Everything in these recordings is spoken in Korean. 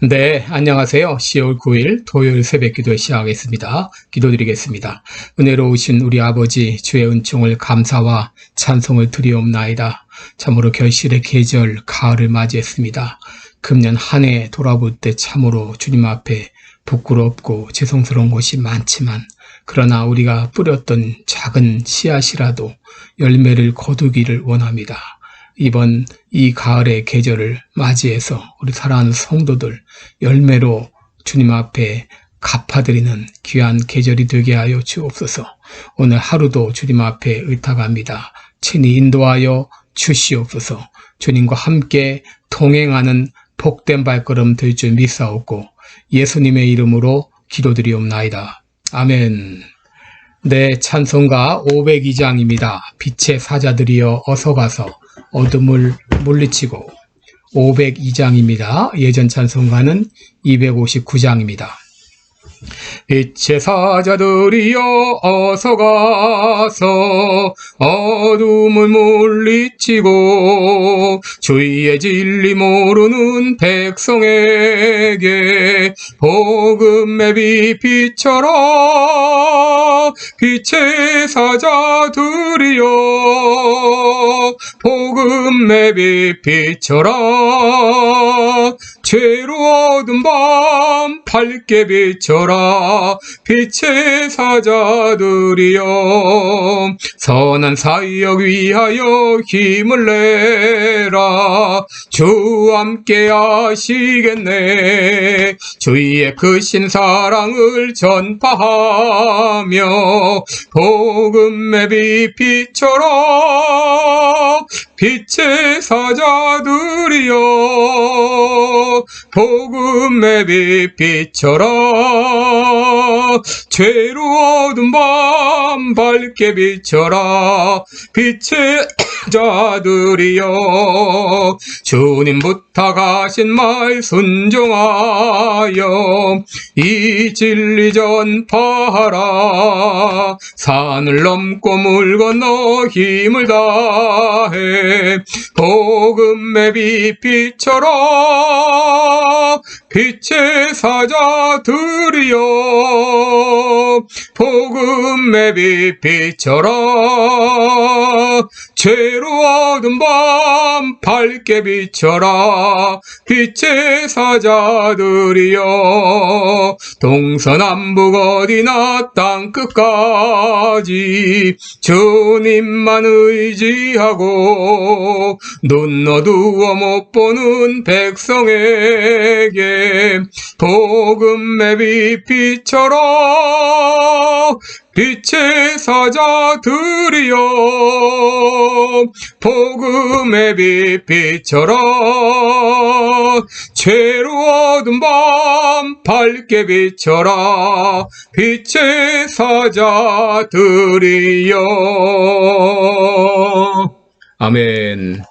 네, 안녕하세요. 10월 9일 토요일 새벽 기도 시작하겠습니다. 기도드리겠습니다. 은혜로우신 우리 아버지 주의 은총을 감사와 찬송을 드리옵나이다. 참으로 결실의 계절 가을을 맞이했습니다. 금년 한 해 돌아볼 때 참으로 주님 앞에 부끄럽고 죄송스러운 것이 많지만 그러나 우리가 뿌렸던 작은 씨앗이라도 열매를 거두기를 원합니다. 이번 이 가을의 계절을 맞이해서 우리 사랑하는 성도들 열매로 주님 앞에 갚아드리는 귀한 계절이 되게 하여 주옵소서. 오늘 하루도 주님 앞에 의탁합니다. 친히 인도하여 주시옵소서. 주님과 함께 동행하는 복된 발걸음 될 줄 믿사옵고 예수님의 이름으로 기도드리옵나이다. 아멘. 네, 찬송가 502장입니다. 빛의 사자들이여 어서 가서 어둠을 물리치고 502장입니다. 예전 찬송가는 259장입니다. 빛의 사자들이여 어서 가서 어둠을 물리치고 주의 진리 모르는 백성에게 복음의 빛 비춰라. 빛의 사자들이여 복음의 빛 비춰라. 죄로 어두운 밤 밝게 비춰라. 빛의 사자들이여 선한 사역 위하여 힘을 내라. 주 함께 하시겠네. 주의 크신 사랑을 전파하며 복음의 빛 비춰라. 빛의 사자들이여 복음의 빛 비춰라. 죄로 어두운 밤 밝게 비춰라. 빛의 자들이여 주님 부탁하신 말 순종하여 이 진리 전파하라. 산을 넘고 물 건너 힘을 다해 복음의 빛 비춰라. 빛의 사자들이여 복음의 빛 비춰라. 죄로 어두운 밤 밝게 비춰라. 빛의 사자들이여 동서남북 어디나 땅끝까지 주님만 의지하고 눈 어두워 못 보는 백성에게 복음의 빛 비춰라. 빛의 사자들이여 복음의 빛 비춰라. 죄로 어두운 밤 밝게 비춰라. 빛의 사자들이여. 아멘.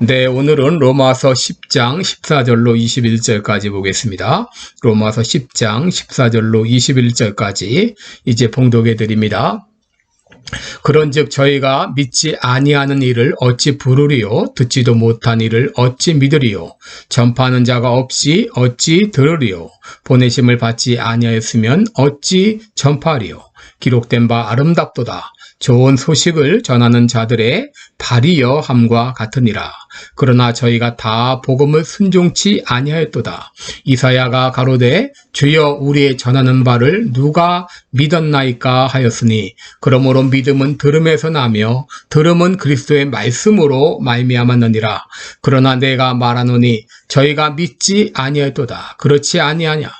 네, 오늘은 로마서 10장 14절로 21절까지 보겠습니다. 로마서 10장 14절로 21절까지 이제 봉독해 드립니다. 그런즉 저희가 믿지 아니하는 일을 어찌 부르리요? 듣지도 못한 일을 어찌 믿으리요? 전파하는 자가 없이 어찌 들으리요? 보내심을 받지 아니하였으면 어찌 전파하리요? 기록된 바 아름답도다. 좋은 소식을 전하는 자들의 발이여 함과 같으니라. 그러나 저희가 다 복음을 순종치 아니하였도다. 이사야가 가로되 주여 우리의 전하는 바를 누가 믿었나이까 하였으니 그러므로 믿음은 들음에서 나며 들음은 그리스도의 말씀으로 말미암았느니라. 그러나 내가 말하노니 저희가 믿지 아니하였도다. 그렇지 아니하냐.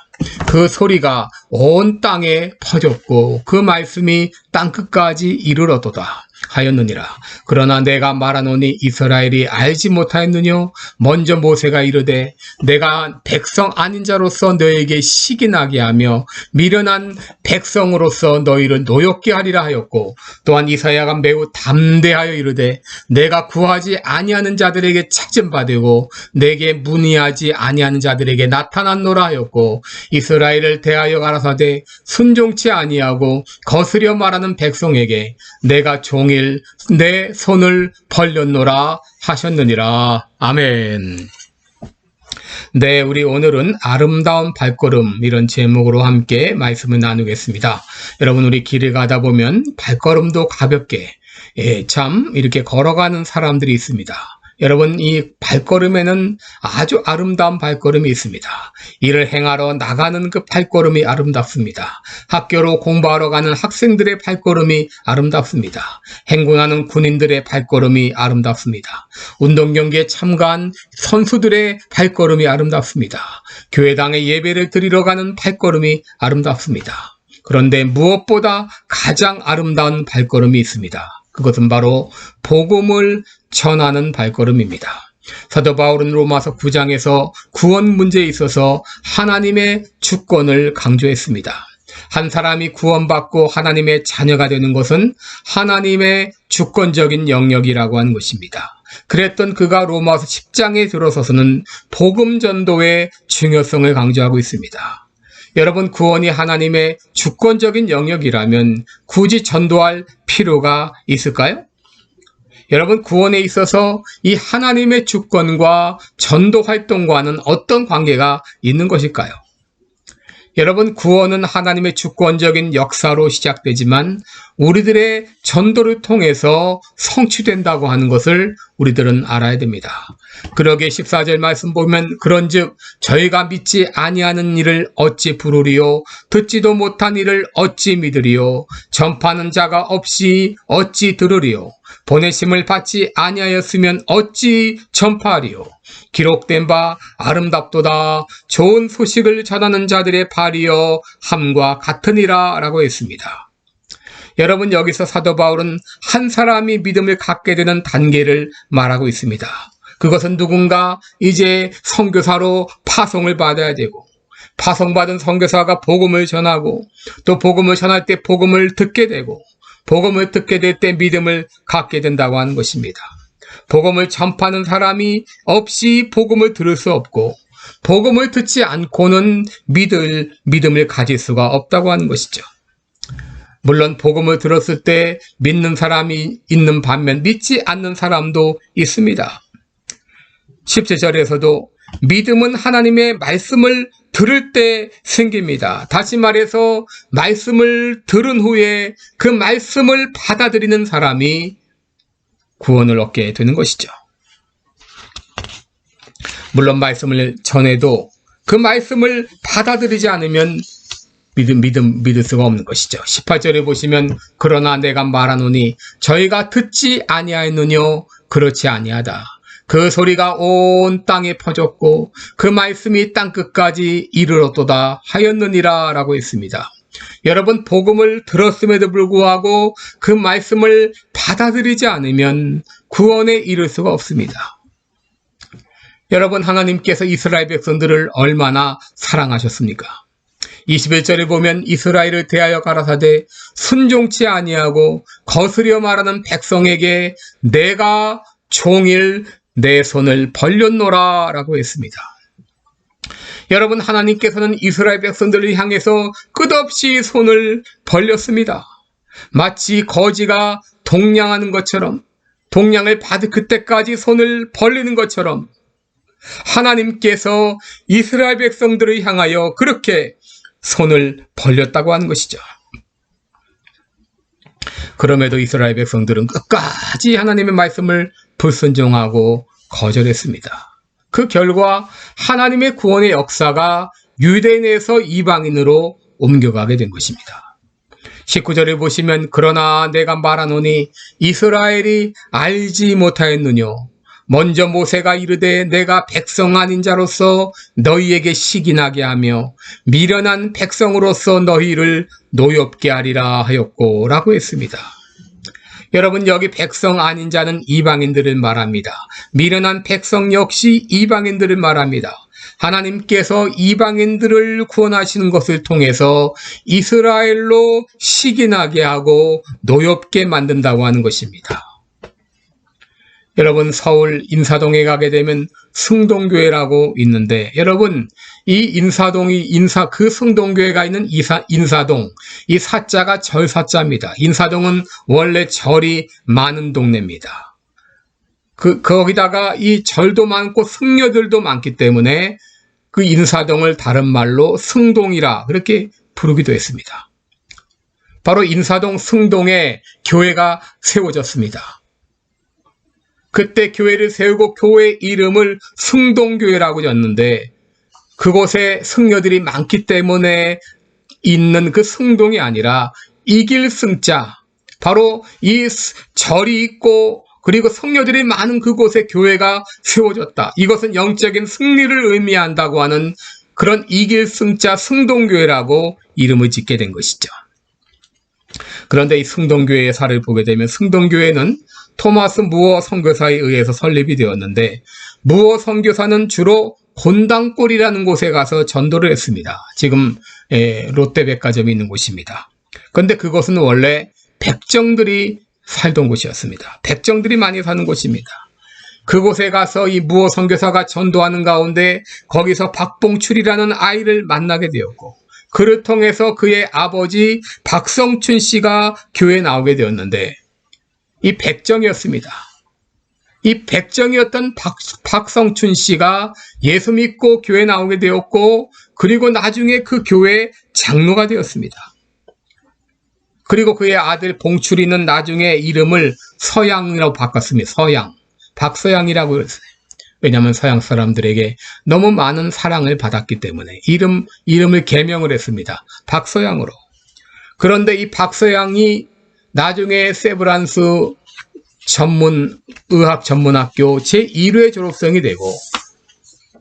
그 소리가 온 땅에 퍼졌고 그 말씀이 땅끝까지 이르렀도다 하였느니라. 그러나 내가 말하노니 이스라엘이 알지 못하였느뇨? 먼저 모세가 이르되 내가 백성 아닌 자로서 너에게 시기나게 하며 미련한 백성으로서 너희를 노엽게 하리라 하였고, 또한 이사야가 매우 담대하여 이르되 내가 구하지 아니하는 자들에게 찾음 받으고 내게 문의하지 아니하는 자들에게 나타났노라 하였고, 이스라엘을 대하여 가라사대 순종치 아니하고 거스려 말하는 백성에게 내가 종일 내 손을 벌렸노라 하셨느니라. 아멘. 네, 우리 오늘은 아름다운 발걸음 이런 제목으로 함께 말씀을 나누겠습니다. 여러분, 우리 길을 가다 보면 발걸음도 가볍게 참 이렇게 걸어가는 사람들이 있습니다. 여러분, 이 발걸음에는 아주 아름다운 발걸음이 있습니다. 일을 행하러 나가는 그 발걸음이 아름답습니다. 학교로 공부하러 가는 학생들의 발걸음이 아름답습니다. 행군하는 군인들의 발걸음이 아름답습니다. 운동 경기에 참가한 선수들의 발걸음이 아름답습니다. 교회당에 예배를 드리러 가는 발걸음이 아름답습니다. 그런데 무엇보다 가장 아름다운 발걸음이 있습니다. 그것은 바로 복음을 전하는 발걸음입니다. 사도 바울은 로마서 9장에서 구원 문제에 있어서 하나님의 주권을 강조했습니다. 한 사람이 구원받고 하나님의 자녀가 되는 것은 하나님의 주권적인 영역이라고 하는 것입니다. 그랬던 그가 로마서 10장에 들어서서는 복음 전도의 중요성을 강조하고 있습니다. 여러분, 구원이 하나님의 주권적인 영역이라면 굳이 전도할 필요가 있을까요? 여러분, 구원에 있어서 이 하나님의 주권과 전도 활동과는 어떤 관계가 있는 것일까요? 여러분, 구원은 하나님의 주권적인 역사로 시작되지만 우리들의 전도를 통해서 성취된다고 하는 것을 우리들은 알아야 됩니다. 그러게 14절 말씀 보면 그런즉 저희가 믿지 아니하는 일을 어찌 부르리요 듣지도 못한 일을 어찌 믿으리요 전파하는 자가 없이 어찌 들으리요 보내심을 받지 아니하였으면 어찌 전파하리요 기록된 바 아름답도다 좋은 소식을 전하는 자들의 발이여 함과 같으니라 라고 했습니다. 여러분, 여기서 사도 바울은 한 사람이 믿음을 갖게 되는 단계를 말하고 있습니다. 그것은 누군가 이제 선교사로 파송을 받아야 되고 파송받은 선교사가 복음을 전하고 또 복음을 전할 때 복음을 듣게 되고 복음을 듣게 될 때 믿음을 갖게 된다고 하는 것입니다. 복음을 전파하는 사람이 없이 복음을 들을 수 없고 복음을 듣지 않고는 믿음을 가질 수가 없다고 하는 것이죠. 물론 복음을 들었을 때 믿는 사람이 있는 반면 믿지 않는 사람도 있습니다. 17절에서도 믿음은 하나님의 말씀을 들을 때 생깁니다. 다시 말해서 말씀을 들은 후에 그 말씀을 받아들이는 사람이 구원을 얻게 되는 것이죠. 물론 말씀을 전해도 그 말씀을 받아들이지 않으면 믿을 수가 없는 것이죠. 18절에 보시면 그러나 내가 말하노니 저희가 듣지 아니하였느뇨 그렇지 아니하다. 그 소리가 온 땅에 퍼졌고 그 말씀이 땅끝까지 이르렀도다 하였느니라 라고 했습니다. 여러분, 복음을 들었음에도 불구하고 그 말씀을 받아들이지 않으면 구원에 이를 수가 없습니다. 여러분, 하나님께서 이스라엘 백성들을 얼마나 사랑하셨습니까? 21절에 보면 이스라엘을 대하여 가라사대 순종치 아니하고 거스려 말하는 백성에게 내가 종일 내 손을 벌렸노라 라고 했습니다. 여러분, 하나님께서는 이스라엘 백성들을 향해서 끝없이 손을 벌렸습니다. 마치 거지가 동냥하는 것처럼 동냥을 받을 그때까지 손을 벌리는 것처럼 하나님께서 이스라엘 백성들을 향하여 그렇게 손을 벌렸다고 하는 것이죠. 그럼에도 이스라엘 백성들은 끝까지 하나님의 말씀을 불순종하고 거절했습니다. 그 결과 하나님의 구원의 역사가 유대인에서 이방인으로 옮겨가게 된 것입니다. 19절에 보시면 그러나 내가 말하노니 이스라엘이 알지 못하였느뇨 먼저 모세가 이르되 내가 백성 아닌 자로서 너희에게 시기나게 하며 미련한 백성으로서 너희를 노엽게 하리라 하였고 라고 했습니다. 여러분, 여기 백성 아닌 자는 이방인들을 말합니다. 미련한 백성 역시 이방인들을 말합니다. 하나님께서 이방인들을 구원하시는 것을 통해서 이스라엘로 시기나게 하고 노엽게 만든다고 하는 것입니다. 여러분, 서울 인사동에 가게 되면 승동교회라고 있는데 여러분, 이 인사동이 그 승동교회가 있는 인사동, 이 사자가 절사자입니다. 인사동은 원래 절이 많은 동네입니다. 거기다가 이 절도 많고 승려들도 많기 때문에 그 인사동을 다른 말로 승동이라 그렇게 부르기도 했습니다. 바로 인사동 승동에 교회가 세워졌습니다. 그때 교회를 세우고 교회 이름을 승동교회라고 졌는데 그곳에 승려들이 많기 때문에 있는 그 승동이 아니라 이길 승자, 바로 이 절이 있고 그리고 성녀들이 많은 그곳에 교회가 세워졌다. 이것은 영적인 승리를 의미한다고 하는 그런 이길 승자 승동교회라고 이름을 짓게 된 것이죠. 그런데 이 승동교회의 사를 보게 되면 승동교회는 토마스 무어 선교사에 의해서 설립이 되었는데 무어 선교사는 주로 곤당골이라는 곳에 가서 전도를 했습니다. 지금 롯데백화점이 있는 곳입니다. 그런데 그것은 원래 백정들이 살던 곳이었습니다. 백정들이 많이 사는 곳입니다. 그곳에 가서 이 무어 선교사가 전도하는 가운데 거기서 박봉출이라는 아이를 만나게 되었고 그를 통해서 그의 아버지 박성춘 씨가 교회에 나오게 되었는데 이 백정이었습니다. 이 백정이었던 박성춘 씨가 예수 믿고 교회에 나오게 되었고 그리고 나중에 그 교회 장로가 되었습니다. 그리고 그의 아들 봉출이는 나중에 이름을 서양이라고 바꿨습니다. 서양, 박서양이라고 했어요. 왜냐하면 서양 사람들에게 너무 많은 사랑을 받았기 때문에 이름을 개명을 했습니다. 박서양으로. 그런데 이 박서양이 나중에 세브란스 의학 전문학교 제1회 졸업생이 되고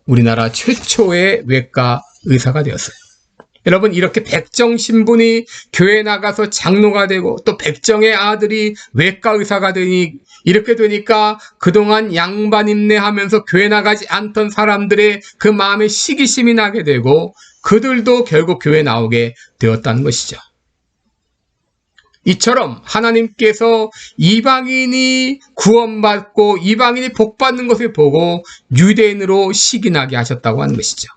우리나라 최초의 외과 의사가 되었어요. 여러분, 이렇게 백정 신분이 교회에 나가서 장로가 되고 또 백정의 아들이 외과 의사가 되니 이렇게 되니까 그동안 양반인내 하면서 교회 나가지 않던 사람들의 그 마음에 시기심이 나게 되고 그들도 결국 교회에 나오게 되었다는 것이죠. 이처럼 하나님께서 이방인이 구원받고 이방인이 복받는 것을 보고 유대인으로 시기나게 하셨다고 하는 것이죠.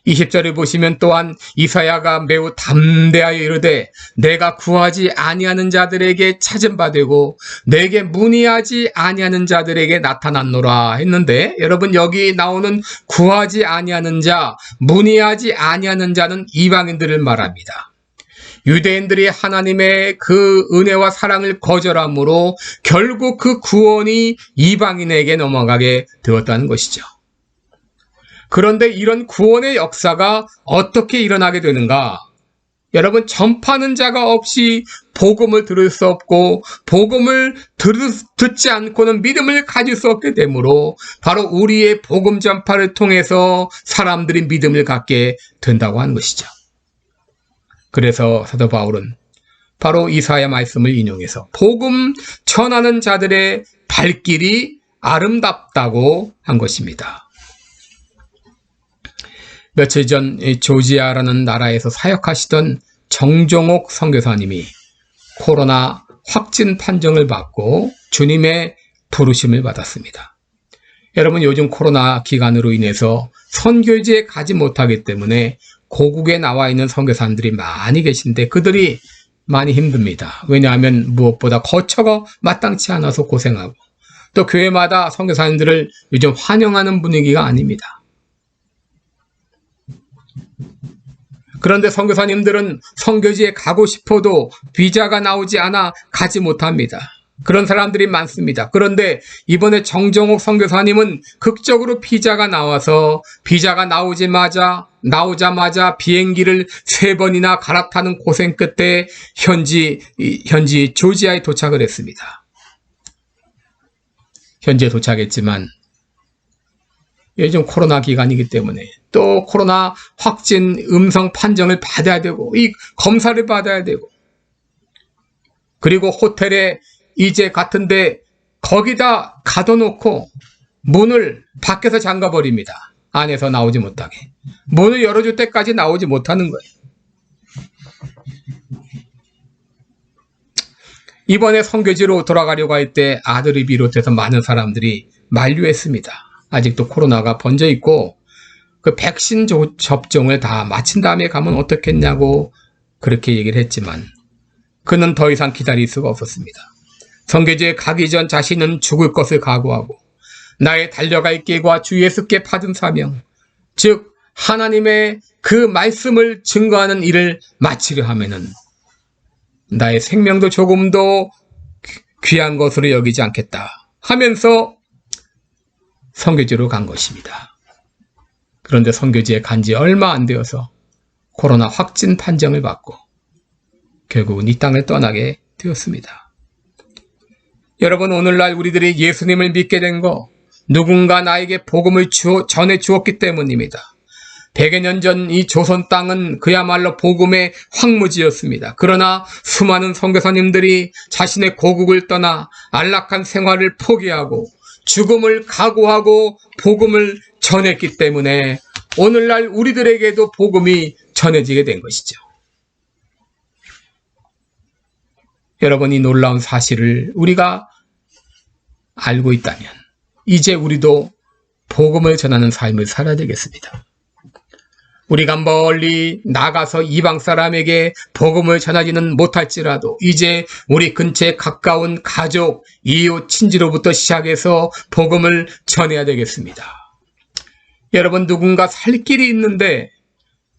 20절을 보시면 또한 이사야가 매우 담대하여 이르되 내가 구하지 아니하는 자들에게 찾은 바 되고 내게 문의하지 아니하는 자들에게 나타났노라 했는데 여러분, 여기 나오는 구하지 아니하는 자, 문의하지 아니하는 자는 이방인들을 말합니다. 유대인들이 하나님의 그 은혜와 사랑을 거절함으로 결국 그 구원이 이방인에게 넘어가게 되었다는 것이죠. 그런데 이런 구원의 역사가 어떻게 일어나게 되는가? 여러분, 전파하는 자가 없이 복음을 들을 수 없고 복음을 듣지 않고는 믿음을 가질 수 없게 되므로 바로 우리의 복음 전파를 통해서 사람들이 믿음을 갖게 된다고 하는 것이죠. 그래서 사도 바울은 바로 이사야 말씀을 인용해서 복음 전하는 자들의 발길이 아름답다고 한 것입니다. 며칠 전 조지아라는 나라에서 사역하시던 정종옥 선교사님이 코로나 확진 판정을 받고 주님의 부르심을 받았습니다. 여러분, 요즘 코로나 기간으로 인해서 선교지에 가지 못하기 때문에 고국에 나와 있는 선교사님들이 많이 계신데 그들이 많이 힘듭니다. 왜냐하면 무엇보다 거처가 마땅치 않아서 고생하고 또 교회마다 선교사님들을 요즘 환영하는 분위기가 아닙니다. 그런데 선교사님들은 선교지에 가고 싶어도 비자가 나오지 않아 가지 못합니다. 그런 사람들이 많습니다. 그런데 이번에 정정옥 선교사님은 극적으로 비자가 나와서 비자가 나오자마자 비행기를 3번이나 갈아타는 고생 끝에 현지 조지아에 도착을 했습니다. 현지에 도착했지만 요즘 코로나 기간이기 때문에 또 코로나 확진 음성 판정을 받아야 되고 이 검사를 받아야 되고 그리고 호텔에 이제 같은데 거기다 가둬놓고 문을 밖에서 잠가버립니다. 안에서 나오지 못하게. 문을 열어줄 때까지 나오지 못하는 거예요. 이번에 선교지로 돌아가려고 할 때 아들을 비롯해서 많은 사람들이 만류했습니다. 아직도 코로나가 번져 있고 그 백신 접종을 다 마친 다음에 가면 어떻겠냐고 그렇게 얘기를 했지만 그는 더 이상 기다릴 수가 없었습니다. 선교지에 가기 전 자신은 죽을 것을 각오하고 나의 달려갈 길과 주 예수께 받은 사명, 즉 하나님의 그 말씀을 증거하는 일을 마치려 하면은 나의 생명도 조금도 귀한 것으로 여기지 않겠다 하면서 선교지로 간 것입니다. 그런데 선교지에 간 지 얼마 안 되어서 코로나 확진 판정을 받고 결국은 이 땅을 떠나게 되었습니다. 여러분, 오늘날 우리들이 예수님을 믿게 된 거 누군가 나에게 복음을 전해 주었기 때문입니다. 100여 년 전 이 조선 땅은 그야말로 복음의 황무지였습니다. 그러나 수많은 선교사님들이 자신의 고국을 떠나 안락한 생활을 포기하고 죽음을 각오하고 복음을 전했기 때문에 오늘날 우리들에게도 복음이 전해지게 된 것이죠. 여러분, 이 놀라운 사실을 우리가 알고 있다면 이제 우리도 복음을 전하는 삶을 살아야 되겠습니다. 우리가 멀리 나가서 이방 사람에게 복음을 전하지는 못할지라도 이제 우리 근처에 가까운 가족, 이웃, 친지로부터 시작해서 복음을 전해야 되겠습니다. 여러분, 누군가 살 길이 있는데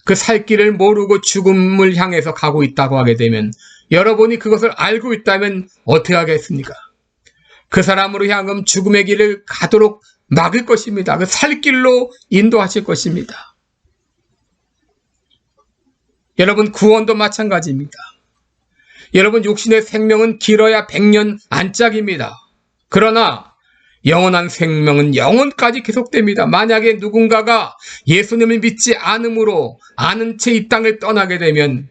그 살 길을 모르고 죽음을 향해서 가고 있다고 하게 되면 여러분이 그것을 알고 있다면 어떻게 하겠습니까? 그 사람으로 향하여 죽음의 길을 가도록 막을 것입니다. 그 살 길로 인도하실 것입니다. 여러분, 구원도 마찬가지입니다. 여러분, 육신의 생명은 길어야 100년 안짝입니다. 그러나 영원한 생명은 영원까지 계속됩니다. 만약에 누군가가 예수님을 믿지 않음으로 아는 채 이 땅을 떠나게 되면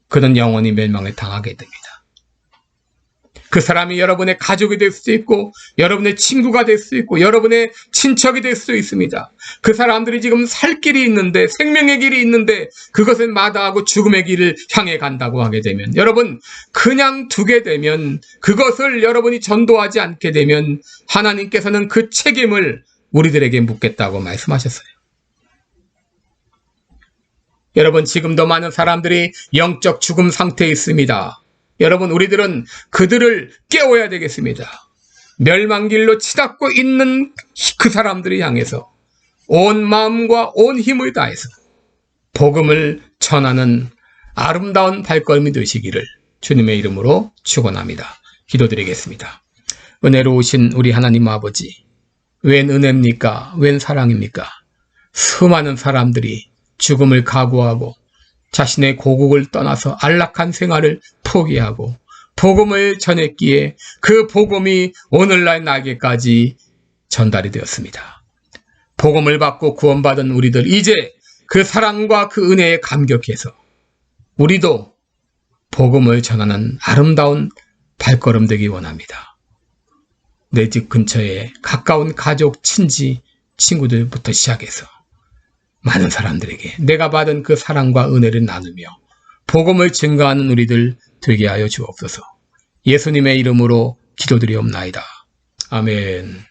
그는 영원히 멸망을 당하게 됩니다. 그 사람이 여러분의 가족이 될 수도 있고 여러분의 친구가 될 수도 있고 여러분의 친척이 될 수도 있습니다. 그 사람들이 지금 살 길이 있는데, 생명의 길이 있는데 그것을 마다하고 죽음의 길을 향해 간다고 하게 되면, 여러분, 그냥 두게 되면, 그것을 여러분이 전도하지 않게 되면 하나님께서는 그 책임을 우리들에게 묻겠다고 말씀하셨어요. 여러분, 지금도 많은 사람들이 영적 죽음 상태에 있습니다. 여러분, 우리들은 그들을 깨워야 되겠습니다. 멸망길로 치닫고 있는 그 사람들을 향해서 온 마음과 온 힘을 다해서 복음을 전하는 아름다운 발걸음이 되시기를 주님의 이름으로 축원합니다. 기도드리겠습니다. 은혜로우신 우리 하나님 아버지, 웬 은혜입니까? 웬 사랑입니까? 수많은 사람들이 죽음을 각오하고 자신의 고국을 떠나서 안락한 생활을 포기하고 복음을 전했기에 그 복음이 오늘날 나에게까지 전달이 되었습니다. 복음을 받고 구원받은 우리들, 이제 그 사랑과 그 은혜에 감격해서 우리도 복음을 전하는 아름다운 발걸음 되기 원합니다. 내 집 근처에 가까운 가족, 친지, 친구들부터 시작해서 많은 사람들에게 내가 받은 그 사랑과 은혜를 나누며 복음을 증거하는 우리들 되게 하여 주옵소서. 예수님의 이름으로 기도드리옵나이다. 아멘.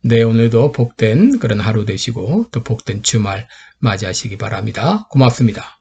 네, 오늘도 복된 그런 하루 되시고 또 복된 주말 맞이하시기 바랍니다. 고맙습니다.